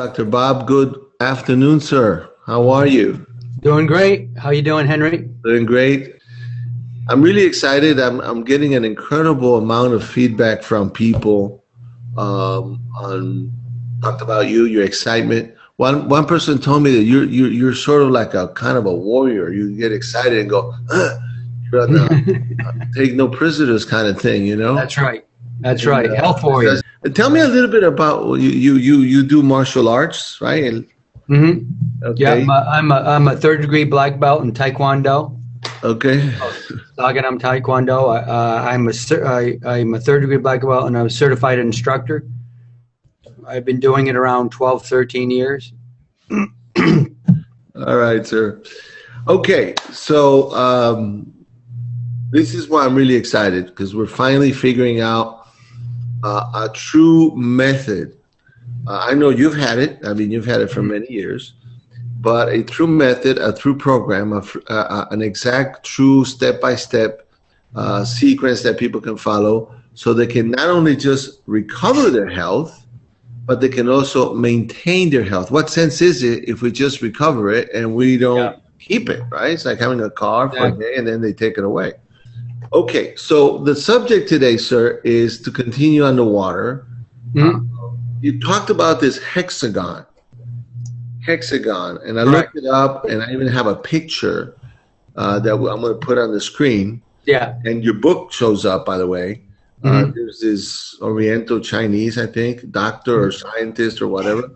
Dr. Bob. Good afternoon, sir. How are you? Doing great. How you doing, Henry? Doing great. I'm really excited. I'm getting an incredible amount of feedback from people on talked about you, your excitement. One person told me that you're sort of like a kind of a warrior. You get excited and go, you're on the take no prisoners kind of thing, you know? That's right. That's right. Health warrior. Tell me a little bit about you do martial arts, right? Mm-hmm. Okay. Yeah, I'm a third degree black belt in Taekwondo. Okay. Saganam Taekwondo. I'm a third degree black belt and I'm a certified instructor. I've been doing it around 12, 13 years. All right, sir. Okay, so this is why I'm really excited, because we're finally figuring out a true method. I know you've had it. I mean, you've had it for many years, but a true method, a true program, an exact, true step-by-step sequence that people can follow, so they can not only just recover their health, but they can also maintain their health. What sense is it if we just recover it and we don't keep it, right? It's like having a car for a day and then they take it away. Okay, so the subject today, sir, is to continue on the water. You talked about this hexagon, and I looked it up, and I even have a picture that I'm going to put on the screen. Yeah. And your book shows up, by the way. There's this Oriental Chinese, I think, doctor or scientist or whatever.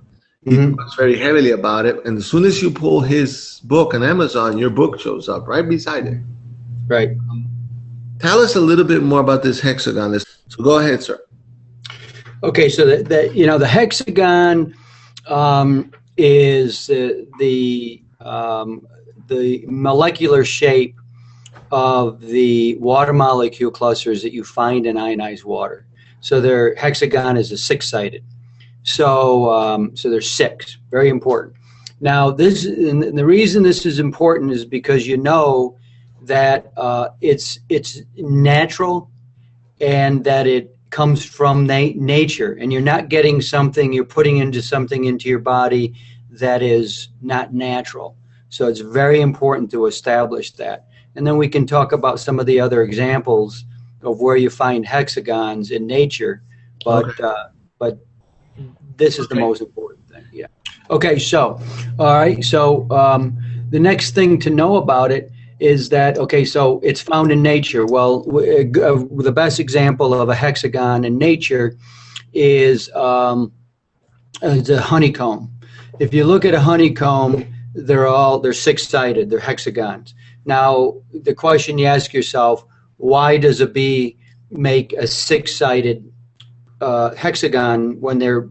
He talks very heavily about it. And as soon as you pull his book on Amazon, your book shows up right beside it. Right. Tell us a little bit more about this hexagon. So go ahead, sir. Okay, so the hexagon is the molecular shape of the water molecule clusters that you find in ionized water. So their hexagon is a six-sided. So there's six. Very important. Now, and the reason this is important is because you know that it's natural and that it comes from nature, and you're not getting something, you're putting something into your body that is not natural. So it's very important to establish that. And then we can talk about some of the other examples of where you find hexagons in nature, but this is the most important thing. Yeah. Okay. So, all right. So the next thing to know about it is that, okay, so it's found in nature. Well, the best example of a hexagon in nature is a honeycomb. If you look at a honeycomb, they're six-sided, they're hexagons. Now, the question you ask yourself, why does a bee make a six-sided hexagon when they're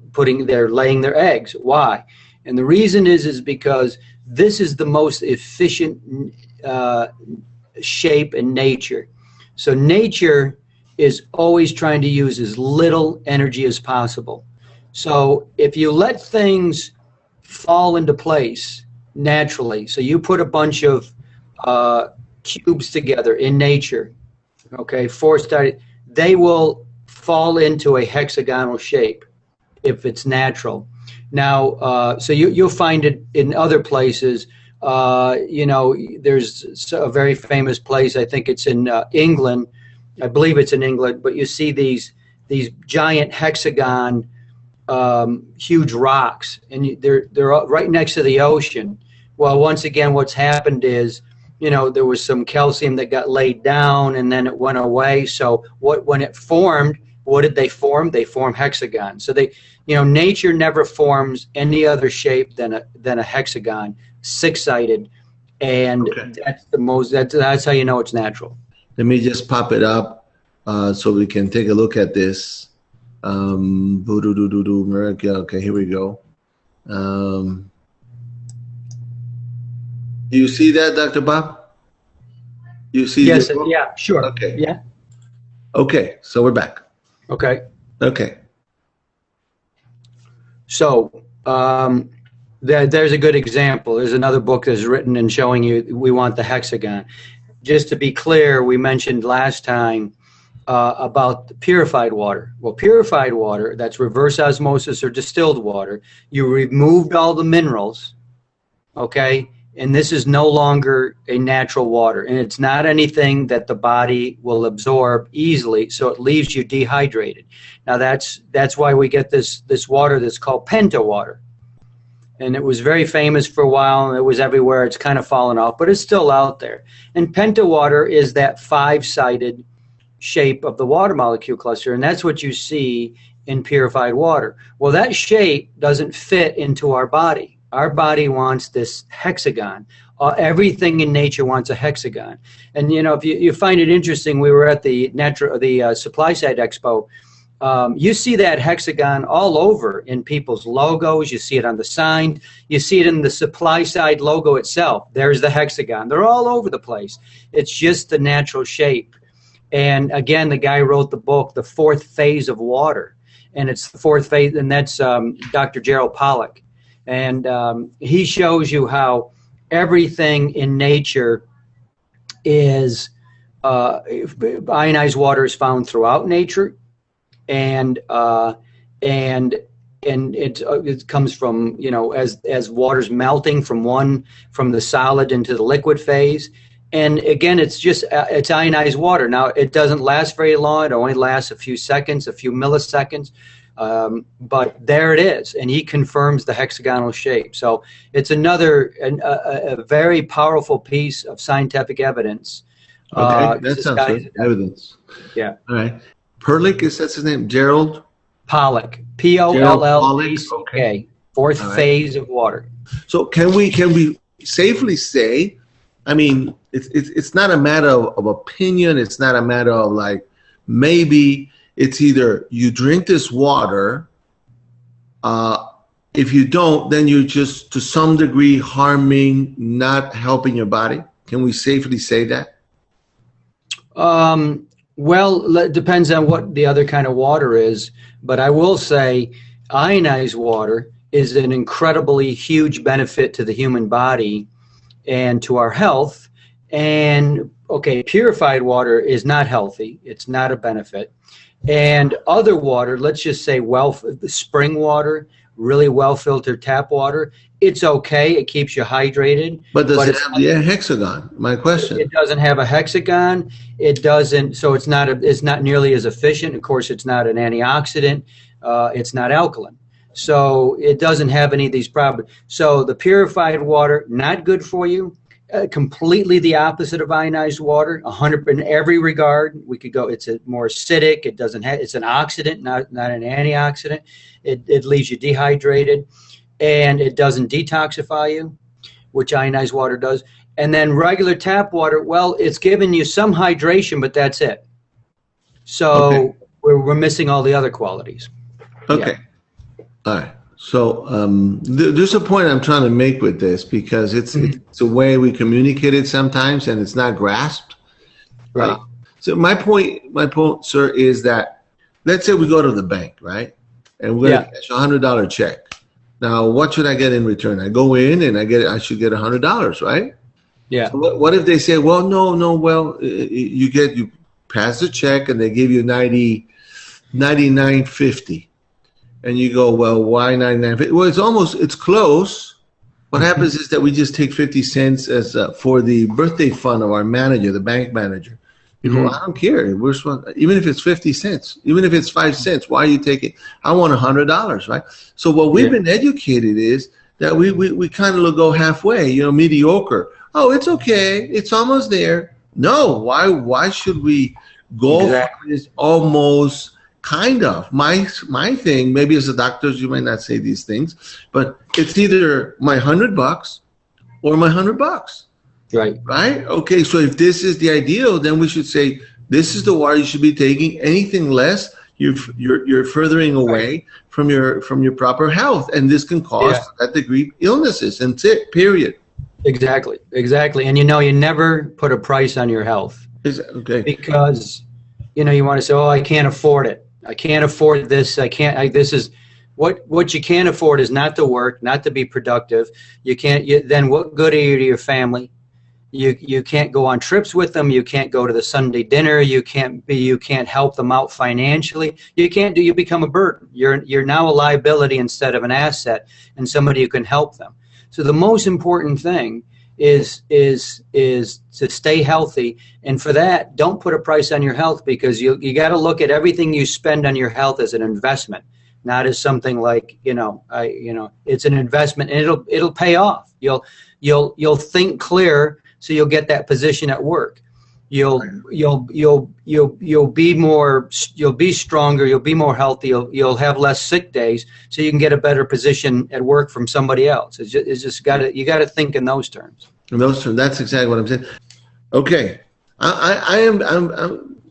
laying their eggs? Why? And the reason is because this is the most efficient shape in nature. So nature is always trying to use as little energy as possible. So if you let things fall into place naturally, so you put a bunch of cubes together in nature, okay, they will fall into a hexagonal shape if it's natural. Now, so you'll find it in other places. There's a very famous place, I think it's in England, I believe it's in England, but you see these giant hexagon huge rocks, and they're right next to the ocean. Well, once again, what's happened is, there was some calcium that got laid down, and then it went away. So when it formed, what did they form? They form hexagons. So nature never forms any other shape than a hexagon, six-sided, and that's how you know it's natural. Let me just pop it up so we can take a look at this. Okay, here we go. Do you see that, Dr. Bob? You see? Yes. Yeah. Sure. Okay. Yeah. Okay. So we're back. Okay. Okay. So there's a good example. There's another book that's written and showing you we want the hexagon. Just to be clear, we mentioned last time about the purified water. Well, purified water, that's reverse osmosis or distilled water, you removed all the minerals, okay? And this is no longer a natural water. And it's not anything that the body will absorb easily, so it leaves you dehydrated. Now, that's why we get this water that's called Penta water. And it was very famous for a while, and it was everywhere. It's kind of fallen off, but it's still out there. And Penta water is that five-sided shape of the water molecule cluster, and that's what you see in purified water. Well, that shape doesn't fit into our body. Our body wants this hexagon. Everything in nature wants a hexagon. And if you find it interesting, we were at the Supply Side Expo. You see that hexagon all over in people's logos. You see it on the sign. You see it in the supply side logo itself. There's the hexagon. They're all over the place. It's just the natural shape. And again, the guy wrote the book, The Fourth Phase of Water. And it's the fourth phase, and that's Dr. Gerald Pollack. And he shows you how everything in nature is, ionized water is found throughout nature. And it comes from, as water's melting from the solid into the liquid phase. And again, it's ionized water. Now, it doesn't last very long. It only lasts a few seconds, a few milliseconds. But there it is. And he confirms the hexagonal shape. So it's a very powerful piece of scientific evidence. Okay, that sounds good. Evidence. Yeah. All right. Perlick, that's his name? Gerald? Pollack. P-O-L-L-A-C-K. Okay. Fourth phase of water. So can we safely say, I mean, it's not a matter of opinion. It's not a matter of maybe it's either you drink this water. If you don't, then you're just to some degree harming, not helping your body. Can we safely say that? Well, it depends on what the other kind of water is. But I will say ionized water is an incredibly huge benefit to the human body and to our health. And, purified water is not healthy. It's not a benefit. And other water, let's just say spring water, really well-filtered tap water, it's okay. It keeps you hydrated. But does it have the hexagon? My question. It doesn't have a hexagon. It doesn't. So it's not nearly as efficient. Of course, it's not an antioxidant. It's not alkaline. So it doesn't have any of these problems. So the purified water, not good for you. Completely the opposite of ionized water. 100 in every regard. We could go. It's more acidic. It doesn't have. It's an oxidant, not an antioxidant. It leaves you dehydrated. And it doesn't detoxify you, which ionized water does. And then regular tap water, well, it's giving you some hydration, but that's it. So we're missing all the other qualities. Okay. Yeah. All right. So there's a point I'm trying to make with this because it's a way we communicate it sometimes, and it's not grasped. Right. So my point, sir, is that let's say we go to the bank, right, and we're going to cash $100 check. Now, what should I get in return? I go in and I should get $100, right? Yeah. So what if they say, well, no, you pass the check and they give you $99.50, and you go, well, why $99.50? Well, it's close. What happens is that we just take 50 cents as for the birthday fund of our manager, the bank manager. You go, I don't care. Even if it's 50 cents, even if it's 5 cents, why are you taking? I want $100, right? So what we've been educated is that we kind of go halfway, mediocre. Oh, it's okay. It's almost there. No, why should we go for this almost kind of? My thing, maybe as a doctor, you might not say these things, but it's either my $100 or my $100. Right. Okay. So if this is the ideal, then we should say this is the water you should be taking. Anything less, you're furthering away from your proper health, and this can cause that degree illnesses. And that's it. Period. Exactly. And you never put a price on your health. Okay. Because you want to say, oh, I can't afford it. I can't afford this. This is. What you can't afford is not to work, not to be productive. Then what good are you to your family? You can't go on trips with them. You can't go to the Sunday dinner. You can't help them out financially. You become a burden. You're now a liability instead of an asset, and somebody who can help them. So the most important thing is to stay healthy, and for that, don't put a price on your health, because you got to look at everything you spend on your health as an investment, not as something like it's an investment, and it'll pay off. You'll think clear. So you'll get that position at work. You'll be stronger. You'll be more healthy. You'll have less sick days. So you can get a better position at work from somebody else. You got to think in those terms. In those terms, that's exactly what I'm saying. Okay, I'm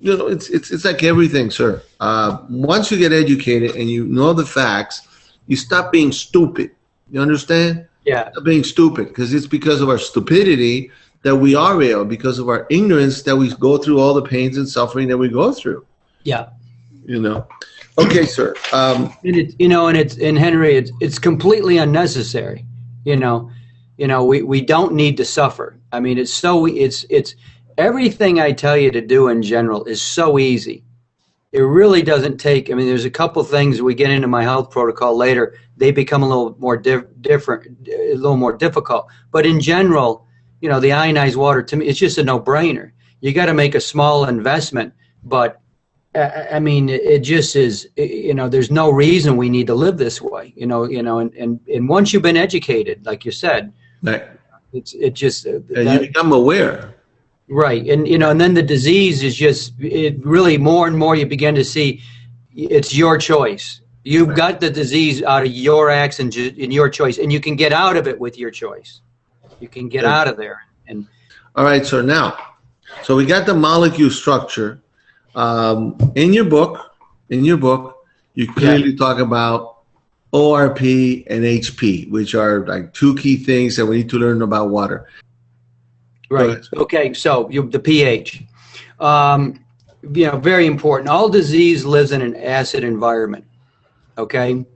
it's like everything, sir. Once you get educated and you know the facts, you stop being stupid. You understand? Yeah. Stop being stupid, because it's because of our stupidity that we are ill, because of our ignorance that we go through all the pains and suffering that we go through. Yeah. Okay, sir. Henry, it's completely unnecessary. We don't need to suffer. I mean, it's everything I tell you to do in general is so easy. It really doesn't take. I mean, there's a couple things we get into my health protocol later. They become a little more different, a little more difficult. But in general, the ionized water, to me, it's just a no-brainer. You got to make a small investment, but I mean, it just is. There's no reason we need to live this way. And once you've been educated, like you said, right. You become aware. Right, and then the disease is really more and more you begin to see it's your choice. You've got the disease out of your acts and in your choice, and you can get out of it with your choice. You can get out of there. And all right, so so we got the molecule structure. In your book, you clearly talk about ORP and HP, which are like two key things that we need to learn about water. Right. Okay. So the pH, very important. All disease lives in an acid environment. Okay,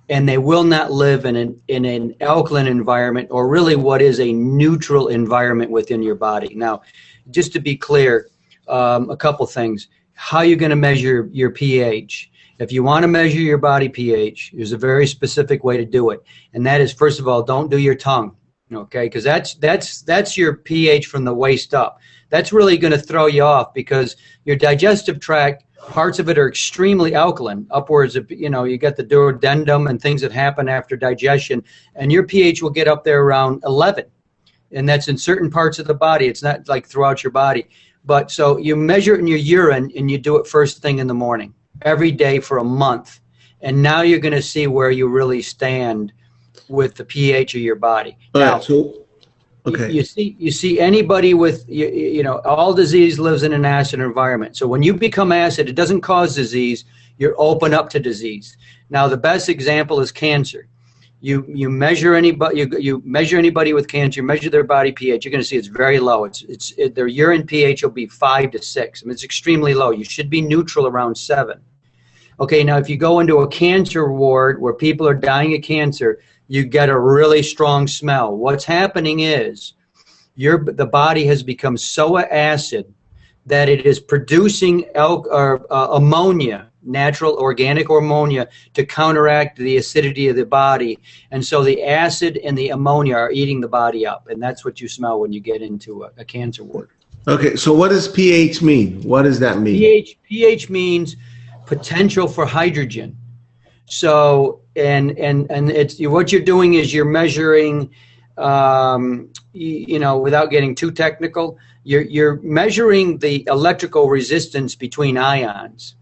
and they will not live in an alkaline environment, or really what is a neutral environment within your body. Now, just to be clear, a couple things. How you're going to measure your pH? If you want to measure your body pH, there's a very specific way to do it, and that is, first of all, don't do your tongue. Okay, because that's your pH from the waist up. That's really going to throw you off, because your digestive tract, parts of it are extremely alkaline, upwards of, you got the duodenum and things that happen after digestion, and your pH will get up there around 11. And that's in certain parts of the body. It's not like throughout your body. But so you measure it in your urine, and you do it first thing in the morning, every day for a month. And now you're going to see where you really stand with the pH of your body. All now, right, so okay. You see anybody with all disease lives in an acid environment. So when you become acid, it doesn't cause disease. You're open up to disease. Now the best example is cancer. You measure anybody. You measure anybody with cancer. You measure their body pH. You're going to see it's very low. Their urine pH will be 5 to 6. I mean, it's extremely low. You should be neutral around 7. Okay. Now if you go into a cancer ward where people are dying of cancer, you get a really strong smell. What's happening is the body has become so acid that it is producing ammonia, natural organic ammonia, to counteract the acidity of the body. And so the acid and the ammonia are eating the body up. And that's what you smell when you get into a cancer ward. Okay, so what does pH mean? What does that mean? pH means potential for hydrogen. So, and it's what you're doing is you're measuring, without getting too technical, you're measuring the electrical resistance between ions.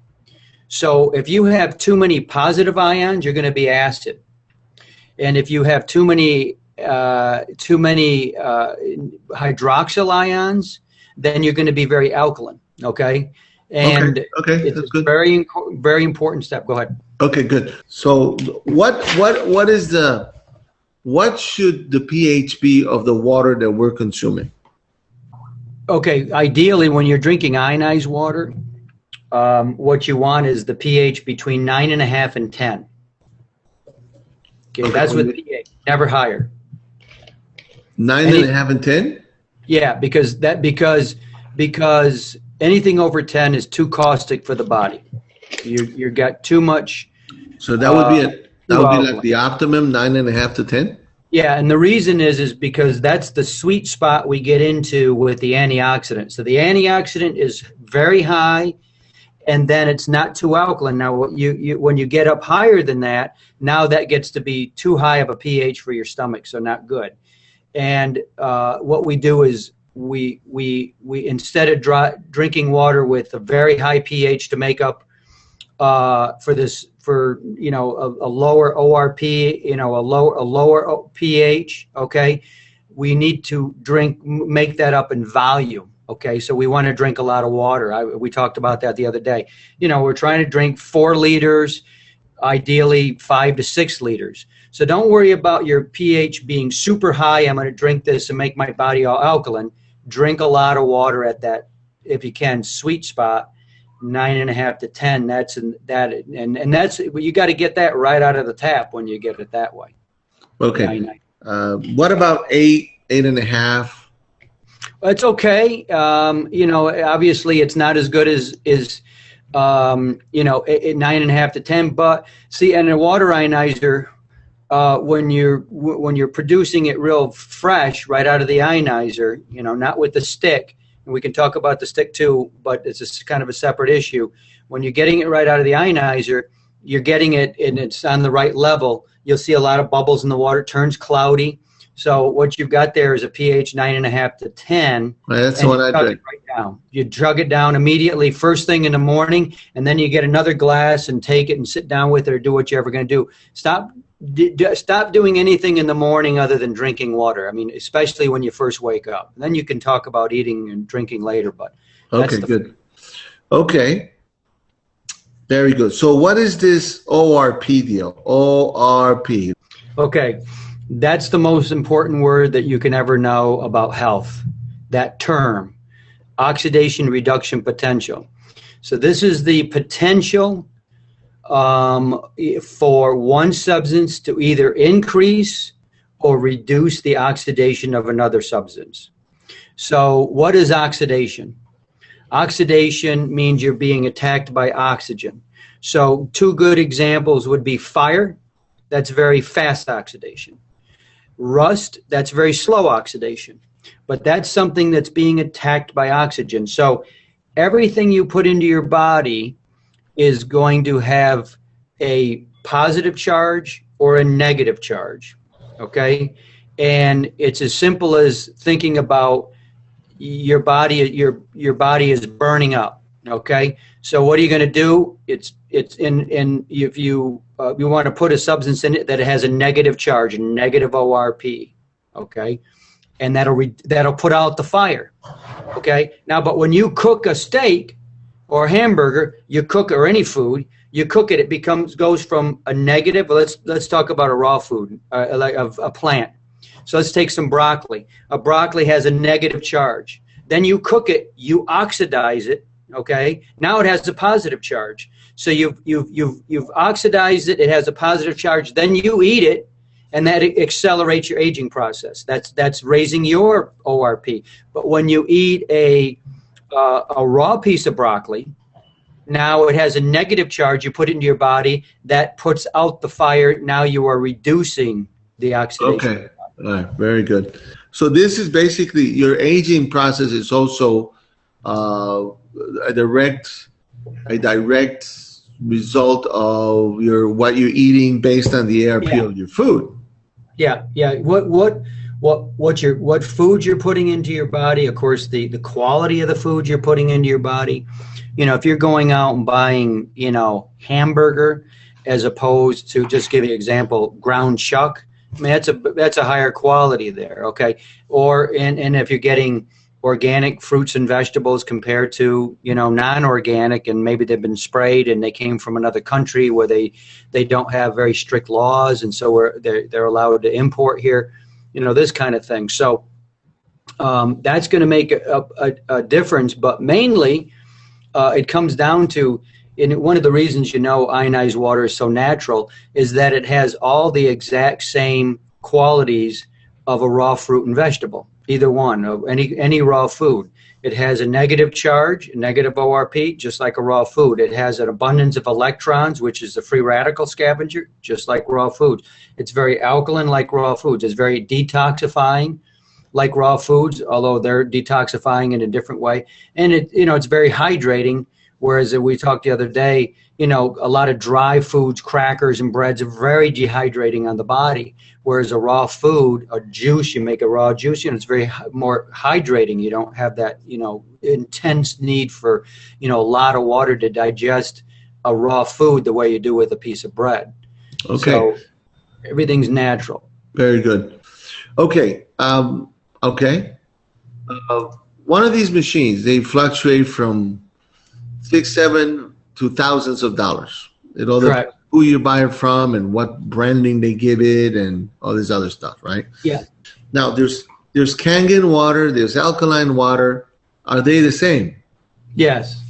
So if you have too many positive ions, you're going to be acid. And if you have too many hydroxyl ions, then you're going to be very alkaline. Okay. And okay. It's That's a good. very, very important step. Go ahead. Okay, good. So what should the pH be of the water that we're consuming? Okay, ideally when you're drinking ionized water, what you want is the pH between 9.5 and 10. Okay, that's with pH, never higher. 9.5 and 10? Yeah, because anything over 10 is too caustic for the body. You got too much So uh, that too would be like alkaline. the optimum 9.5 to 10. Yeah, and the reason is because that's the sweet spot we get into with the antioxidant. So the antioxidant is very high, and then it's not too alkaline. Now, when you get up higher than that, now that gets to be too high of a pH for your stomach, so not good. And what we do is we instead of drinking water with a very high pH to make up for a lower ORP, a lower pH. Okay, we need to make that up in volume. Okay, so we want to drink a lot of water. We talked about that the other day. We're trying to drink 4 liters, ideally 5 to 6 liters. So don't worry about your pH being super high. I'm going to drink this and make my body all alkaline. Drink a lot of water at that, if you can, sweet spot, 9.5 to 10. That's you got to get that right out of the tap when you get it that way. Okay. What about 8.5? It's okay. Obviously it's not as good as 9.5 to 10. But see, and a water ionizer, when you're producing it real fresh right out of the ionizer, not with the stick. And we can talk about the stick too, but it's kind of a separate issue. When you're getting it right out of the ionizer, you're getting it and it's on the right level. You'll see a lot of bubbles in the water, turns cloudy. So what you've got there is a pH 9.5 to 10. That's the one I drink. Right down. You chug it down immediately, first thing in the morning, and then you get another glass and take it and sit down with it or do what you're ever going to do. Stop doing anything in the morning other than drinking water. I mean, especially when you first wake up. And then you can talk about eating and drinking later. But okay, good. Okay, very good. So what is this ORP deal? ORP. Okay. That's the most important word that you can ever know about health. That term, oxidation reduction potential. So this is the potential for one substance to either increase or reduce the oxidation of another substance. So what is oxidation? Oxidation means you're being attacked by oxygen. So 2 good examples would be fire. That's very fast oxidation. Rust, that's very slow oxidation, but that's something that's being attacked by oxygen. So everything you put into your body is going to have a positive charge or a negative charge, okay? And it's as simple as thinking about your body is burning up, okay? So what are you going to do? If you want to put a substance in it that has a negative charge, a negative ORP, okay, and that'll put out the fire, okay. Now, but when you cook a steak or a hamburger, or any food, you cook it, goes from a negative. Let's talk about a raw food, like a plant. So let's take some broccoli. A broccoli has a negative charge. Then you cook it, you oxidize it. Okay, now it has a positive charge. So you've oxidized it. It has a positive charge. Then you eat it, and that accelerates your aging process. That's raising your ORP. But when you eat a raw piece of broccoli, now it has a negative charge. You put it into your body. That puts out the fire. Now you are reducing the oxidation. Okay, all right, very good. So this is basically your aging process is also a direct result of what you're eating based on the ARP of your food. Yeah. What food you're putting into your body, of course, the quality of the food you're putting into your body. If you're going out and buying, hamburger as opposed to, just give you an example, ground chuck, I mean, that's a higher quality there, okay? And if you're getting organic fruits and vegetables compared to, non-organic, and maybe they've been sprayed and they came from another country where they don't have very strict laws, and so they're allowed to import here, this kind of thing. So that's going to make a difference, but mainly it comes down to, and one of the reasons ionized water is so natural is that it has all the exact same qualities of a raw fruit and vegetable. either one, of any raw food. It has a negative charge, a negative ORP, just like a raw food. It has an abundance of electrons, which is the free radical scavenger, just like raw foods. It's very alkaline, like raw foods. It's very detoxifying, like raw foods, although they're detoxifying in a different way. And it's very hydrating. Whereas we talked the other day, a lot of dry foods, crackers and breads are very dehydrating on the body. Whereas a raw food, a juice, you make a raw juice, it's very more hydrating. You don't have that, intense need for, a lot of water to digest a raw food the way you do with a piece of bread. Okay. So everything's natural. Very good. Okay. Okay. One of these machines, they fluctuate from $6,000, $7,000 to thousands of dollars. It all depends who you buy it from and what branding they give it and all this other stuff, right? Yeah. Now there's Kangen water, there's alkaline water. Are they the same? Yes,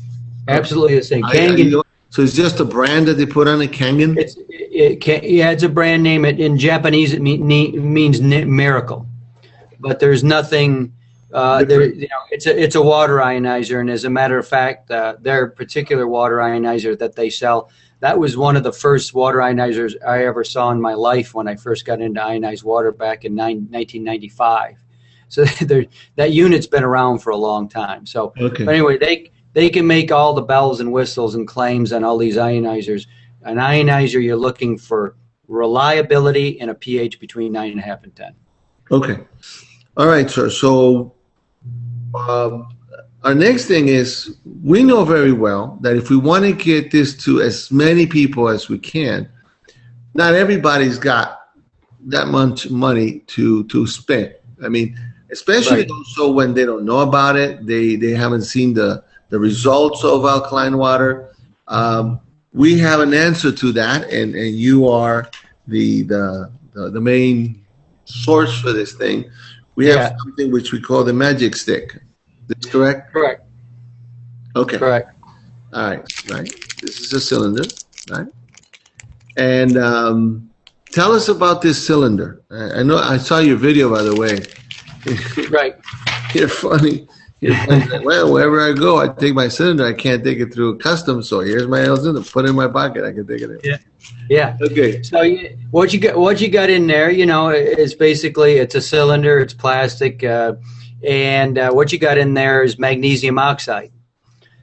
absolutely the same. Kangen. So it's just a brand that they put on a Kangen? It's a brand name. In Japanese, it means miracle, but there's nothing. It's a water ionizer, and as a matter of fact, their particular water ionizer that they sell, that was one of the first water ionizers I ever saw in my life when I first got into ionized water back in 1995. So that unit's been around for a long time. So But anyway, they can make all the bells and whistles and claims on all these ionizers. An ionizer, you're looking for reliability and a pH between 9.5 and 10. Okay. All right, sir. So our next thing is, we know very well that if we want to get this to as many people as we can, not everybody's got that much money to spend. I mean, especially also when they don't know about it, they haven't seen the results of alkaline water. We have an answer to that, and you are the main source for this thing. We have something which we call the magic stick. Is this correct? Correct. Okay. Correct. All right. Right. This is a cylinder, right? And tell us about this cylinder. I know I saw your video, by the way. Right. You're funny. Well, wherever I go, I take my cylinder. I can't take it through customs, so here's my cylinder. Put it in my pocket. I can take it in. Yeah. Yeah. Okay. So what you got in there, is basically, it's a cylinder. It's plastic, and what you got in there is magnesium oxide.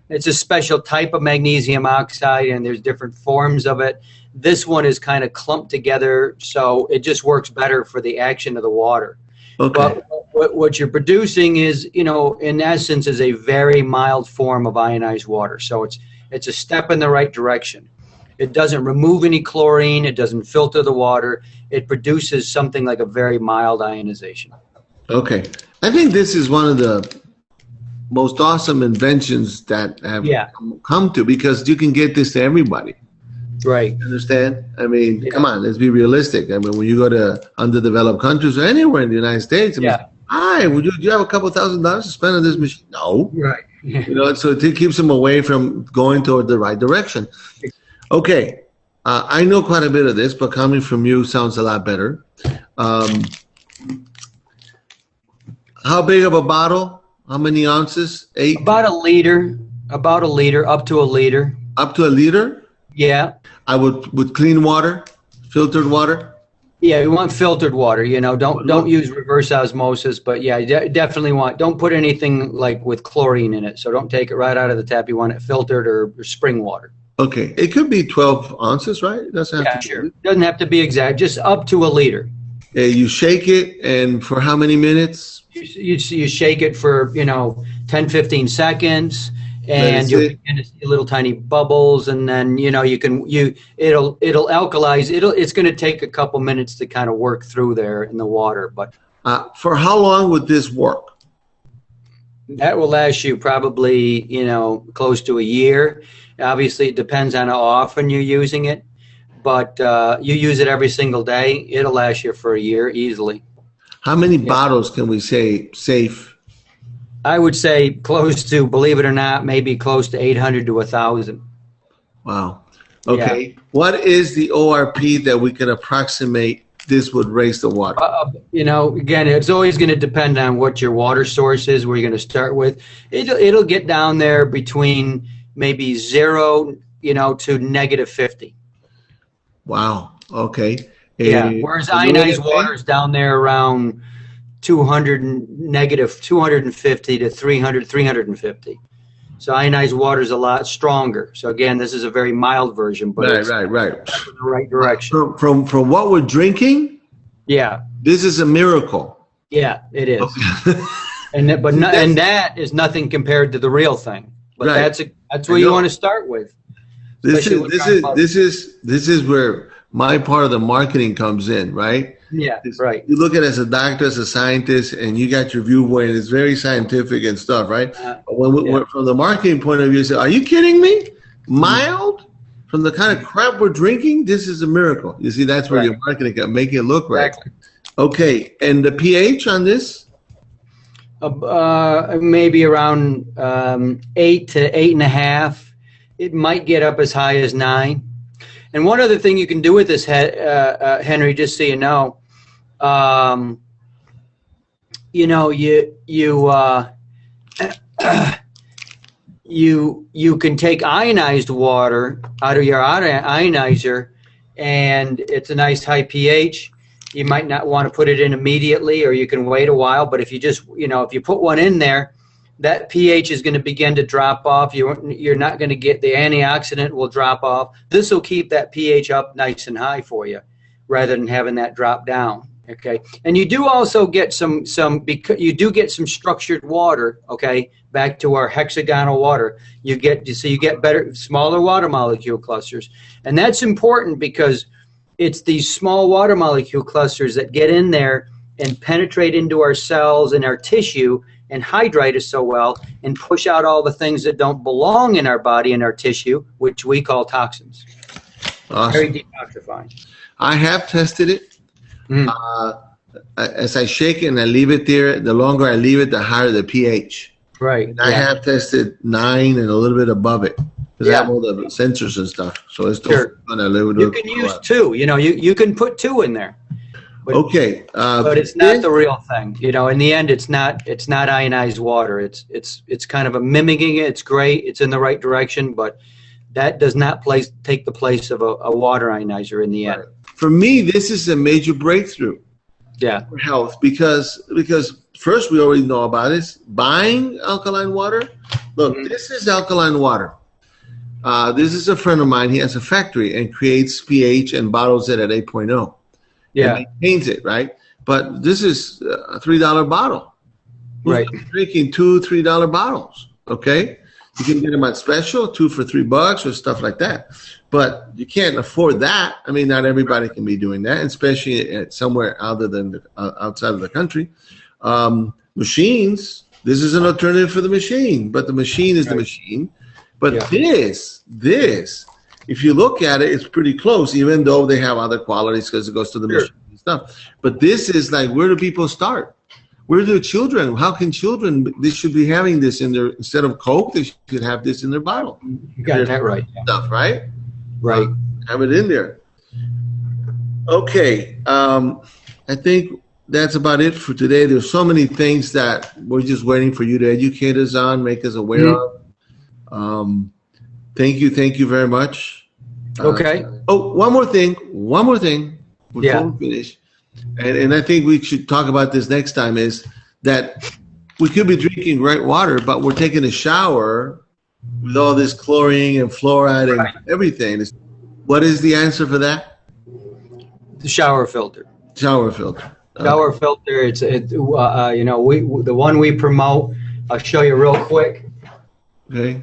It's a special type of magnesium oxide, and there's different forms of it. This one is kind of clumped together, so it just works better for the action of the water. Okay. But what you're producing is, in essence, is a very mild form of ionized water. So it's a step in the right direction. It doesn't remove any chlorine. It doesn't filter the water. It produces something like a very mild ionization. Okay. I think this is one of the most awesome inventions that have come to, because you can get this to everybody. Right. You understand? I mean, come on, let's be realistic. I mean, when you go to underdeveloped countries or anywhere in the United States, hi, do you have a couple $1,000s to spend on this machine? No. Right. So it keeps them away from going toward the right direction. Okay. I know quite a bit of this, but coming from you sounds a lot better. How big of a bottle? How many ounces? 8? About a liter, up to a liter. Up to a liter? Yeah. I would, with clean water, filtered water? Yeah, you want filtered water, don't use reverse osmosis, but definitely don't put anything like with chlorine in it. So don't take it right out of the tap. You want it filtered or spring water. Okay. It could be 12 ounces, right? It doesn't have to sure. It doesn't have to be exact, just up to a liter. You shake it, and for how many minutes? You shake it for 10, 15 seconds, and you'll begin to see little tiny bubbles, and then it'll alkalize. It's going to take a couple minutes to kind of work through there in the water. But for how long would this work? That will last you probably close to a year. Obviously, it depends on how often you're using it. But you use it every single day, it'll last you for a year easily. How many bottles can we say safe? I would say close to, believe it or not, maybe close to 800 to 1,000. Wow. Okay. Yeah. What is the ORP that we can approximate this would raise the water? Again, it's always going to depend on what your water source is, where you're going to start with. It'll get down there between maybe 0, to -50. Wow. Okay. Yeah. Whereas ionized water is down there around -250 to 300, 350. So ionized water is a lot stronger. So again, this is a very mild version, but right. in the right direction. From what we're drinking, yeah, this is a miracle. Yeah, it is. Okay. and that is nothing compared to the real thing. But that's what you want to start with. This is where my part of the marketing comes in, right? Yeah, right. You look at it as a doctor, as a scientist, and you got your viewpoint, and it's very scientific and stuff, right? When from the marketing point of view, you say, are you kidding me? Mild? From the kind of crap we're drinking, this is a miracle. You see, that's where your marketing can make it look right. Exactly. Okay, and the pH on this? Maybe around 8 to 8.5. It might get up as high as 9. And one other thing you can do with this, Henry, just so you know, you can take ionized water out of your ionizer, and it's a nice high pH. You might not want to put it in immediately, or you can wait a while. But if you just, if you put one in there, that pH is going to begin to drop off. You're not going to get the antioxidant will drop off. This will keep that pH up nice and high for you, rather than having that drop down. Okay, and you do also get some structured water. Okay, back to our hexagonal water. You get better, smaller water molecule clusters, and that's important because it's these small water molecule clusters that get in there and penetrate into our cells and our tissue and hydrate us so well and push out all the things that don't belong in our body and our tissue, which we call toxins. Awesome. Very detoxifying. I have tested it. As I shake it and I leave it there, the longer I leave it, the higher the pH. Right. And I have tested 9 and a little bit above it. Because I have all the sensors and stuff. So it's still fun. You can use 2. You can put 2 in there. But, okay. But it's not the real thing. In the end, it's not ionized water. It's kind of a mimicking it. It's great. It's in the right direction, but that does not take the place of a water ionizer in the end. For me, this is a major breakthrough. Yeah. For health, because first we already know about this. Buying alkaline water. Look, this is alkaline water. This is a friend of mine. He has a factory and creates pH and bottles it at 8.0. Yeah. And maintains it, right? But this is a $3 bottle. Right. Drinking $2-3 bottles. Okay. You can get them on special, 2 for $3 or stuff like that. But you can't afford that. I mean, not everybody can be doing that, especially somewhere other than outside of the country. Machines. This is an alternative for the machine, but the machine is the machine. But this, if you look at it, it's pretty close, even though they have other qualities because it goes to the machine and stuff. But this is like, where do people start? Where do children? How can children? They should be having this in their, instead of Coke, they should have this in their bottle. You got that right. Stuff, right? Right. Have it in there. Okay. I think that's about it for today. There's so many things that we're just waiting for you to educate us on, make us aware of. Thank you very much. Okay. One more thing before we finish, and I think we should talk about this next time, is that we could be drinking great water, but we're taking a shower with all this chlorine and fluoride and everything. What is the answer for that? The shower filter. Shower filter. Shower filter. It's the one we promote. I'll show you real quick. Okay.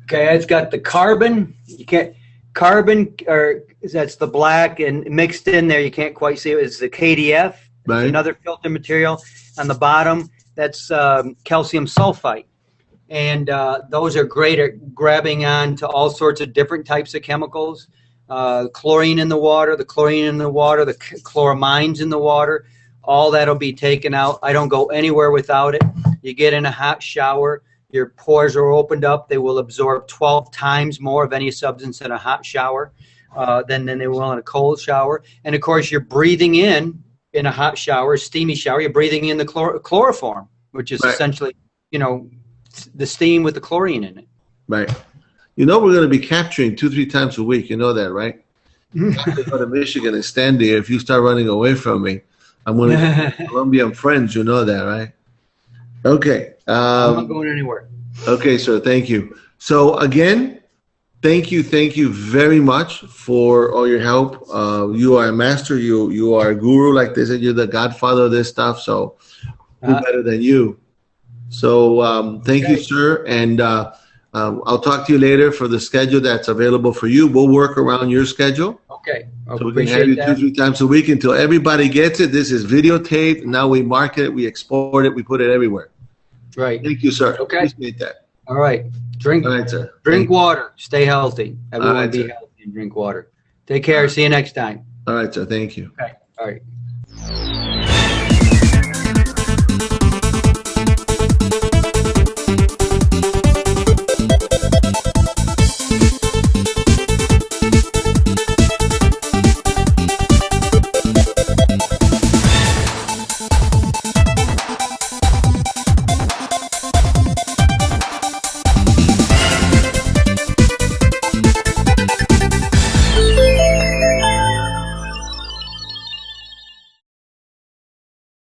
Okay, it's got the carbon. You can't or that's the black, and mixed in there. You can't quite see it. It's the KDF. Right. Another filter material on the bottom. That's calcium sulfite, and those are great at grabbing on to all sorts of different types of chemicals. Chlorine in the water, the chloramines in the water. All that'll be taken out. I don't go anywhere without it. You get in a hot shower, your pores are opened up. They will absorb 12 times more of any substance in a hot shower. than they will in a cold shower. And of course, you're breathing in a hot shower, steamy shower. You're breathing in the chloroform, which is essentially, the steam with the chlorine in it. Right. We're going to be capturing 2-3 times a week. You know that, right? I have to go to Michigan and stand there. If you start running away from me, I'm going to Colombian friends. You know that, right? Okay. I'm not going anywhere. Okay, sir. Thank you. So again, thank you very much for all your help. You are a master. You are a guru, like they said. You're the godfather of this stuff. So who better than you? So thank you, sir. And I'll talk to you later for the schedule that's available for you. We'll work around your schedule. Okay. So we can have you 2-3 times a week until everybody gets it. This is videotaped. Now we market it, we export it, we put it everywhere. Right. Thank you, sir. Okay. Appreciate that. All right. Drink. All right, sir. Drink water. Stay healthy. Everyone be sir. healthy and drink water. Take care. See you next time. All right, sir. Thank you. Okay. All right.